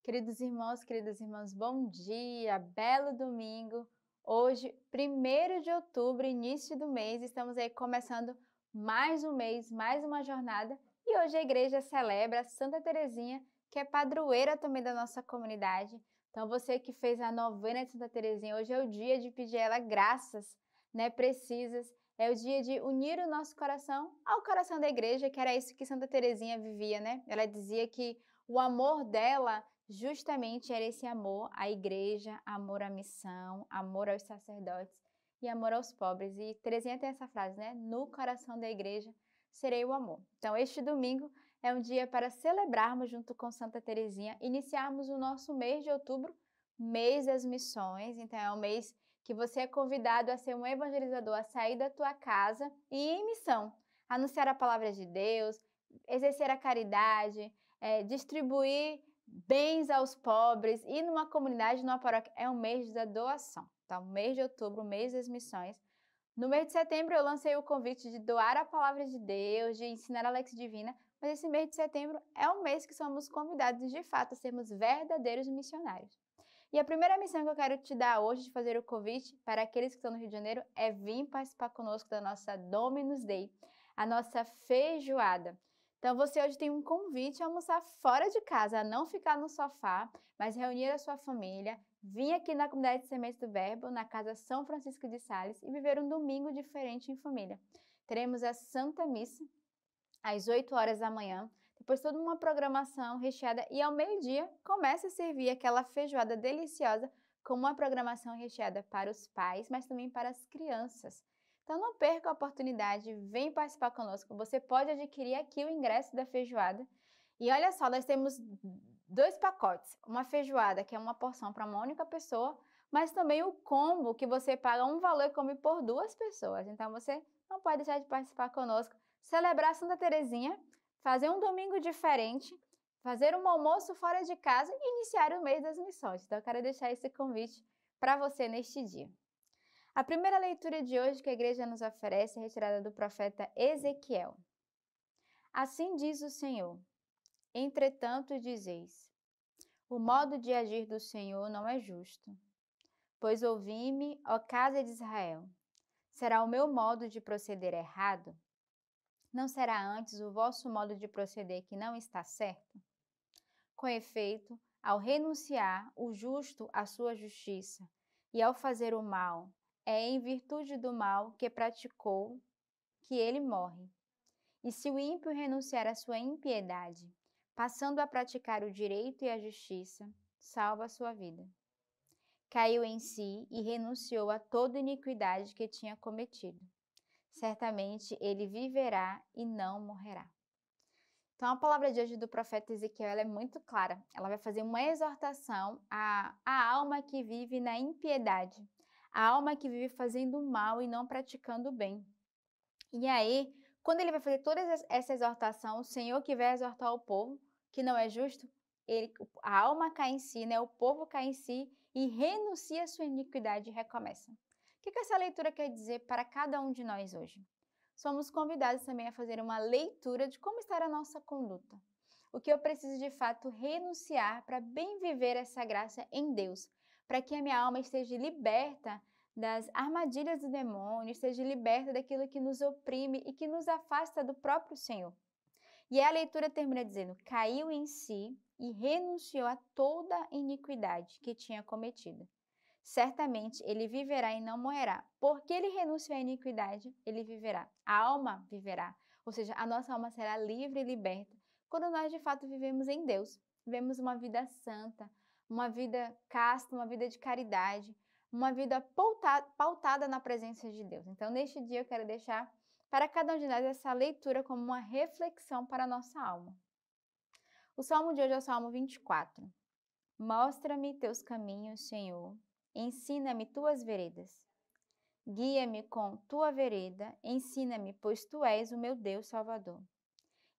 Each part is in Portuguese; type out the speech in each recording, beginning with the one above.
Queridas irmãs, bom dia, belo domingo. Hoje, 1º de outubro, início do mês, estamos aí começando mais um mês, mais uma jornada. E hoje a igreja celebra Santa Teresinha, que é padroeira também da nossa comunidade. Então você que fez a novena de Santa Teresinha, hoje é o dia de pedir a ela graças, precisas. É o dia de unir o nosso coração ao coração da igreja, que era isso que Santa Teresinha vivia, né? Ela dizia que o amor dela justamente era esse amor à igreja, amor à missão, amor aos sacerdotes e amor aos pobres. E Teresinha tem essa frase, né? No coração da igreja serei o amor. Então, este domingo é um dia para celebrarmos junto com Santa Teresinha, iniciarmos o nosso mês de outubro, mês das missões. Então, é um mês que você é convidado a ser um evangelizador, a sair da tua casa e ir em missão, anunciar a palavra de Deus, exercer a caridade, distribuir bens aos pobres e numa comunidade, numa paróquia, é um mês da doação. Então, mês de outubro, mês das missões. No mês de setembro eu lancei o convite de doar a palavra de Deus, de ensinar a Lex Divina, mas esse mês de setembro é um mês que somos convidados de fato a sermos verdadeiros missionários. E a primeira missão que eu quero te dar hoje, de fazer o convite para aqueles que estão no Rio de Janeiro, é vir participar conosco da nossa Dominus Day, a nossa feijoada. Então você hoje tem um convite a almoçar fora de casa, a não ficar no sofá, mas reunir a sua família, vir aqui na comunidade de Sementes do Verbo, na Casa São Francisco de Sales e viver um domingo diferente em família. Teremos a Santa Missa às 8 horas da manhã, depois toda uma programação recheada e ao meio-dia começa a servir aquela feijoada deliciosa com uma programação recheada para os pais, mas também para as crianças. Então não perca a oportunidade, vem participar conosco. Você pode adquirir aqui o ingresso da feijoada. E olha só, nós temos 2 pacotes, uma feijoada que é uma porção para uma única pessoa, mas também o combo que você paga um valor e come por 2 pessoas. Então você não pode deixar de participar conosco, celebrar Santa Teresinha, fazer um domingo diferente, fazer um almoço fora de casa e iniciar o mês das missões. Então eu quero deixar esse convite para você neste dia. A primeira leitura de hoje que a igreja nos oferece é retirada do profeta Ezequiel. Assim diz o Senhor: entretanto dizeis, o modo de agir do Senhor não é justo. Pois ouvi-me, ó casa de Israel, será o meu modo de proceder errado? Não será antes o vosso modo de proceder que não está certo? Com efeito, ao renunciar o justo à sua justiça e ao fazer o mal, é em virtude do mal que praticou que ele morre. E se o ímpio renunciar à sua impiedade, passando a praticar o direito e a justiça, salva a sua vida. Caiu em si e renunciou a toda iniquidade que tinha cometido. Certamente ele viverá e não morrerá. Então, a palavra de hoje do profeta Ezequiel ela é muito clara. Ela vai fazer uma exortação à alma que vive na impiedade, a alma que vive fazendo mal e não praticando o bem. E aí, quando ele vai fazer toda essa exortação, o Senhor que vai exortar o povo, que não é justo, a alma cai em si, o povo cai em si e renuncia a sua iniquidade e recomeça. O que essa leitura quer dizer para cada um de nós hoje? Somos convidados também a fazer uma leitura de como está a nossa conduta. O que eu preciso de fato renunciar para bem viver essa graça em Deus, para que a minha alma esteja liberta das armadilhas do demônio, esteja liberta daquilo que nos oprime e que nos afasta do próprio Senhor. E a leitura termina dizendo, caiu em si e renunciou a toda iniquidade que tinha cometido. Certamente ele viverá e não morrerá. Porque ele renunciou à iniquidade, ele viverá. A alma viverá. Ou seja, a nossa alma será livre e liberta quando nós de fato vivemos em Deus. Vivemos uma vida santa, uma vida casta, uma vida de caridade, uma vida pautada na presença de Deus. Então, neste dia eu quero deixar para cada um de nós essa leitura como uma reflexão para a nossa alma. O salmo de hoje é o Salmo 24. Mostra-me teus caminhos, Senhor. Ensina-me tuas veredas. Guia-me com tua vereda, ensina-me, pois tu és o meu Deus Salvador.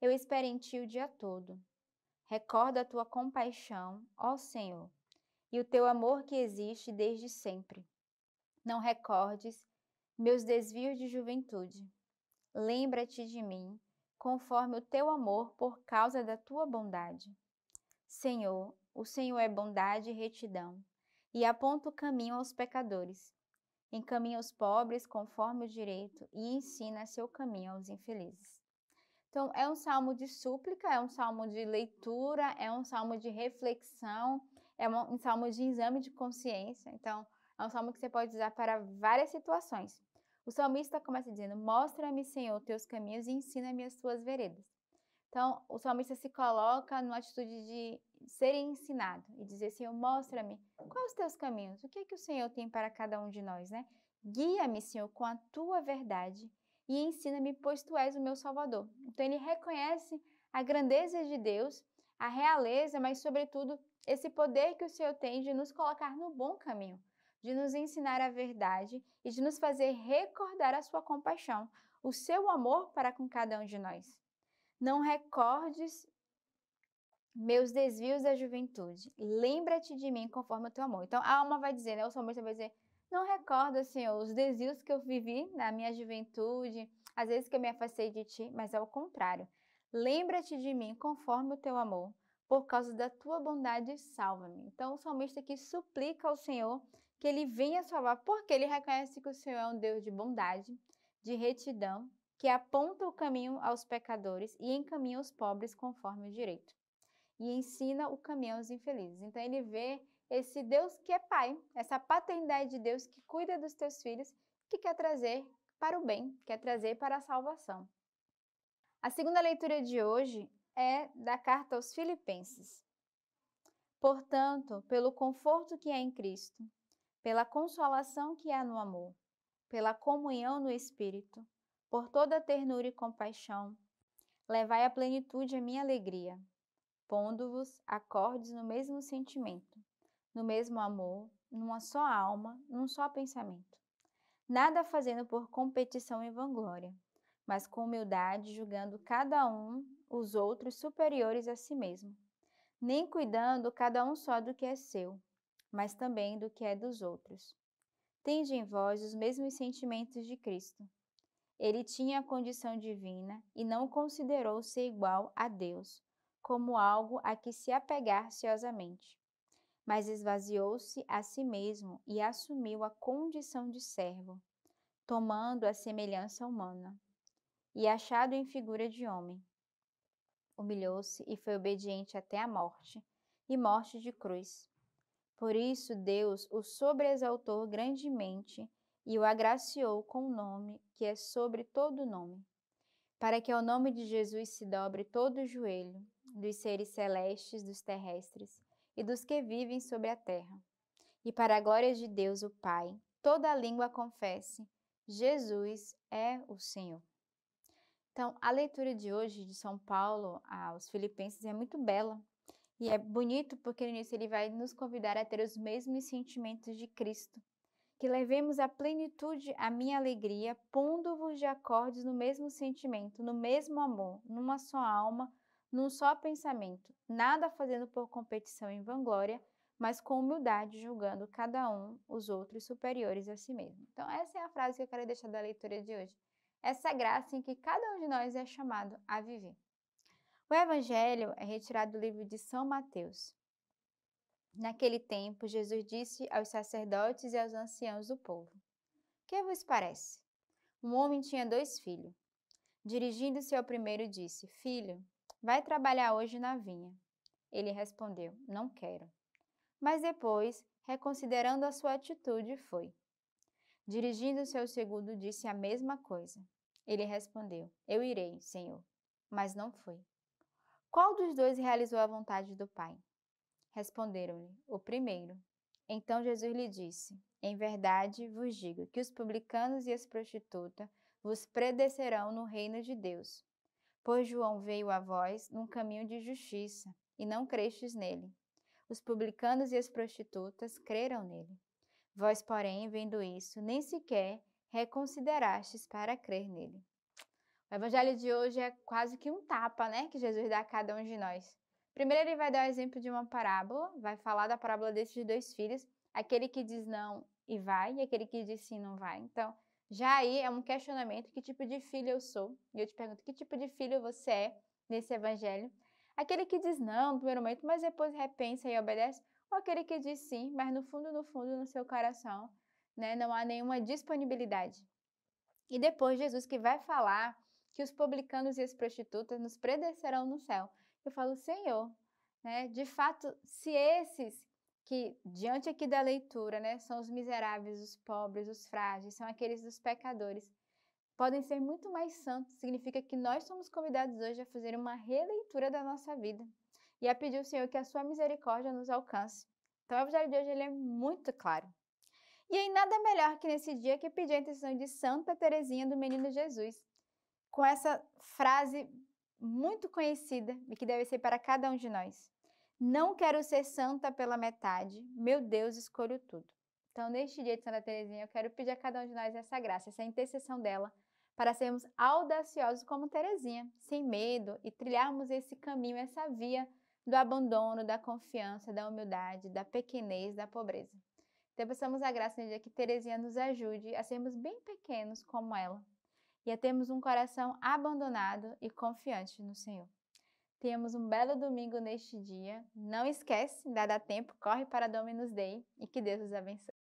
Eu espero em ti o dia todo. Recorda a tua compaixão, ó Senhor, e o teu amor que existe desde sempre. Não recordes meus desvios de juventude. Lembra-te de mim, conforme o teu amor por causa da tua bondade. Senhor, o Senhor é bondade e retidão, e aponta o caminho aos pecadores. Encaminha os pobres conforme o direito e ensina seu caminho aos infelizes. Então, é um salmo de súplica, é um salmo de leitura, é um salmo de reflexão, é um salmo de exame de consciência. Então, é um salmo que você pode usar para várias situações. O salmista começa dizendo: mostra-me, Senhor, teus caminhos e ensina-me as tuas veredas. Então, o salmista se coloca numa atitude de ser ensinado e dizer: Senhor, mostra-me quais os teus caminhos, o que é que o Senhor tem para cada um de nós, né? Guia-me, Senhor, com a tua verdade e ensina-me, pois tu és o meu Salvador. Então, ele reconhece a grandeza de Deus, a realeza, mas, sobretudo, esse poder que o Senhor tem de nos colocar no bom caminho, de nos ensinar a verdade e de nos fazer recordar a sua compaixão, o seu amor para com cada um de nós. Não recordes meus desvios da juventude. Lembra-te de mim conforme o teu amor. Então, a alma vai dizer, né? O salmista vai dizer: não recorda, Senhor, os desvios que eu vivi na minha juventude, às vezes que eu me afastei de ti, mas ao contrário. Lembra-te de mim conforme o teu amor. Por causa da tua bondade, salva-me. Então, o salmista aqui suplica ao Senhor que ele venha salvar, porque ele reconhece que o Senhor é um Deus de bondade, de retidão, que aponta o caminho aos pecadores e encaminha os pobres conforme o direito, e ensina o caminho aos infelizes. Então ele vê esse Deus que é Pai, essa paternidade de Deus que cuida dos teus filhos, que quer trazer para o bem, quer trazer para a salvação. A segunda leitura de hoje é da carta aos Filipenses. Portanto, pelo conforto que há em Cristo, pela consolação que há no amor, pela comunhão no Espírito, por toda a ternura e compaixão, levai à plenitude a minha alegria, pondo-vos acordes no mesmo sentimento, no mesmo amor, numa só alma, num só pensamento. Nada fazendo por competição e vanglória, mas com humildade, julgando cada um os outros superiores a si mesmo, nem cuidando cada um só do que é seu, mas também do que é dos outros. Tende em vós os mesmos sentimentos de Cristo. Ele tinha a condição divina e não considerou ser igual a Deus, como algo a que se apegar ciosamente, mas esvaziou-se a si mesmo e assumiu a condição de servo, tomando a semelhança humana, e achado em figura de homem. Humilhou-se e foi obediente até a morte, e morte de cruz. Por isso Deus o sobreexaltou grandemente e o agraciou com o nome que é sobre todo nome, para que ao nome de Jesus se dobre todo o joelho, dos seres celestes, dos terrestres e dos que vivem sobre a terra. E para a glória de Deus o Pai, toda a língua confesse: Jesus é o Senhor. Então, a leitura de hoje de São Paulo aos Filipenses é muito bela. E é bonito porque no início ele vai nos convidar a ter os mesmos sentimentos de Cristo. Que levemos à plenitude a minha alegria, pondo-vos de acordes no mesmo sentimento, no mesmo amor, numa só alma, num só pensamento, nada fazendo por competição e vanglória, mas com humildade, julgando cada um os outros superiores a si mesmo. Então, essa é a frase que eu quero deixar da leitura de hoje. Essa graça em que cada um de nós é chamado a viver. O Evangelho é retirado do livro de São Mateus. Naquele tempo, Jesus disse aos sacerdotes e aos anciãos do povo: Que vos parece? Um homem tinha 2 filhos. Dirigindo-se ao primeiro, disse: Filho, vai trabalhar hoje na vinha. Ele respondeu: Não quero. Mas depois, reconsiderando a sua atitude, foi. Dirigindo-se ao segundo, disse a mesma coisa. Ele respondeu: Eu irei, Senhor. Mas não foi. Qual dos 2 realizou a vontade do Pai? Responderam-lhe: O primeiro. Então Jesus lhe disse: Em verdade vos digo que os publicanos e as prostitutas vos precederão no reino de Deus. Pois João veio a vós num caminho de justiça, e não crestes nele. Os publicanos e as prostitutas creram nele. Vós, porém, vendo isso, nem sequer reconsiderastes para crer nele. O evangelho de hoje é quase que um tapa, né, que Jesus dá a cada um de nós. Primeiro ele vai dar o exemplo de uma parábola, vai falar da parábola desses 2 filhos, aquele que diz não e vai, e aquele que diz sim não vai. Então, já aí é um questionamento: que tipo de filho eu sou? E eu te pergunto: que tipo de filho você é nesse evangelho? Aquele que diz não no primeiro momento, mas depois repensa e obedece, ou aquele que diz sim, mas no fundo, no seu coração, né, não há nenhuma disponibilidade. E depois Jesus que vai falar que os publicanos e as prostitutas nos predescerão no céu. Eu falo, Senhor, né, de fato, se esses que, diante aqui da leitura, né, são os miseráveis, os pobres, os frágeis, são aqueles dos pecadores, podem ser muito mais santos, significa que nós somos convidados hoje a fazer uma releitura da nossa vida e a pedir ao Senhor que a sua misericórdia nos alcance. Então, o evangelho de hoje ele é muito claro. E aí, nada melhor que nesse dia que pedir a intercessão de Santa Teresinha do Menino Jesus, com essa frase muito conhecida e que deve ser para cada um de nós. Não quero ser santa pela metade, meu Deus, escolho tudo. Então, neste dia de Santa Teresinha, eu quero pedir a cada um de nós essa graça, essa intercessão dela, para sermos audaciosos como Teresinha, sem medo, e trilharmos esse caminho, essa via do abandono, da confiança, da humildade, da pequenez, da pobreza. Então, peçamos a graça no dia que Teresinha nos ajude a sermos bem pequenos como ela e a termos um coração abandonado e confiante no Senhor. Tenhamos um belo domingo neste dia. Não esquece, ainda dá tempo, corre para Dominus Dei e que Deus os abençoe.